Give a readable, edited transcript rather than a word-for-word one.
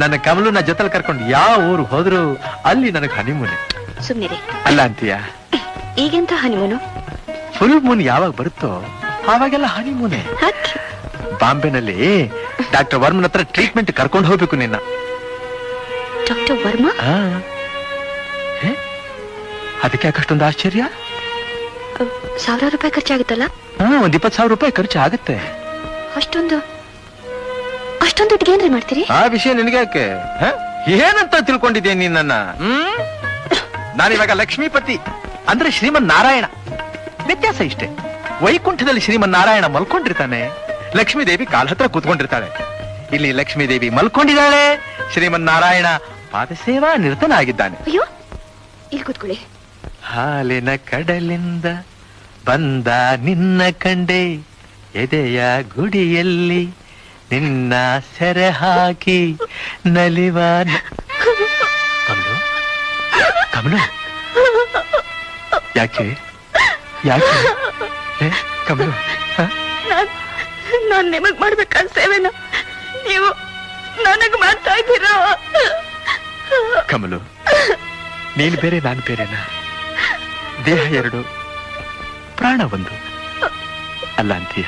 ನನ್ನ ಕಮಲುನ ಜೊತೆಲಿ ಕರ್ಕೊಂಡು ಯಾವ ಊರು ಹೋದ್ರು ಅಲ್ಲಿ ನನಗೆ ಹನಿಮೂನೆ. ಸುಮ್ಮನೆ ಅಲ್ಲ ಅಂತೀಯ? ಈಗೆಂತ ಹನಿಮೂನು? ಫುಲ್ ಮೂನ್ ಯಾವಾಗ ಬರುತ್ತೋ ಆವಾಗೆಲ್ಲ ಹನಿಮೂನೆ. ಬಾಂಬೆನಲ್ಲಿ ಡಾಕ್ಟರ್ ವರ್ಮನ್ ಹತ್ರ ಟ್ರೀಟ್ಮೆಂಟ್ ಕರ್ಕೊಂಡು ಹೋಗ್ಬೇಕು ನಿನ್ನ. ಡಾಕ್ಟರ್ ವರ್ಮಾ? ಅದಕ್ಕೆ ಯಾಕಷ್ಟೊಂದು ಆಶ್ಚರ್ಯ? ₹1,000 ಖರ್ಚಾಗುತ್ತಲ್ಲ? ಒಂದ್ ₹20,000 ಖರ್ಚು ಆಗುತ್ತೆ. ಅಷ್ಟೊಂದು ದುಡ್ಡಿಗೆ ಏನ್ರಿ ಮಾಡ್ತೀರಿ? ಆ ವಿಷಯ ನಿನಗೆ ಯಾಕೆ? ಏನಂತ ತಿಳ್ಕೊಂಡಿದ್ಯಾ ನೀನ್ ನನ್ನ? ನಾನಿವಾಗ ಲಕ್ಷ್ಮೀಪತಿ ಅಂದ್ರೆ ಶ್ರೀಮನ್ ನಾರಾಯಣ. ವ್ಯತ್ಯಾಸ ಇಷ್ಟೇ, ವೈಕುಂಠದಲ್ಲಿ ಶ್ರೀಮನ್ ನಾರಾಯಣ ಮಲ್ಕೊಂಡಿರ್ತಾನೆ, ಲಕ್ಷ್ಮೀ ದೇವಿ ಕಾಲ್ ಹತ್ರ ಕೂತ್ಕೊಂಡಿರ್ತಾಳೆ. ಇಲ್ಲಿ ಲಕ್ಷ್ಮೀ ದೇವಿ ಮಲ್ಕೊಂಡಿದ್ದಾಳೆ, ಶ್ರೀಮನ್ ನಾರಾಯಣ ಪಾದಸೇವಾ ನಿರತನಾಗಿದ್ದಾನೆ. ಅಯ್ಯೋ, ಇಲ್ಲಿ ಕೂತ್ಕೊಳ್ಳಿ. ಹಾಲಿನ ಕಡಲಿಂದ ಬಂದ ನಿನ್ನ ಕಂಡೆ, ಎದೆಯ ಗುಡಿಯಲ್ಲಿ ನಿನ್ನ ಸೆರೆ ಹಾಕಿ ನಲಿವ. ಕಮಲು, ಕಮಲು, ಯಾಕೆ ಯಾಕೆ ಕಮಲು? ನಾನ್ ನಿಮಗ್ ಮಾಡ್ಬೇಕಾದ ಸೇವೆನ ನೀವು ನನಗ್ ಮಾಡ್ತಾ ಇದ್ದೀರಾ? ಕಮಲು, ನೀನ್ ಬೇರೆ ನಾನು ಬೇರೆನಾ? ದೇಹ ಎರಡು, ಪ್ರಾಣ ಒಂದು ಅಲ್ಲ ಅಂತೀಯ?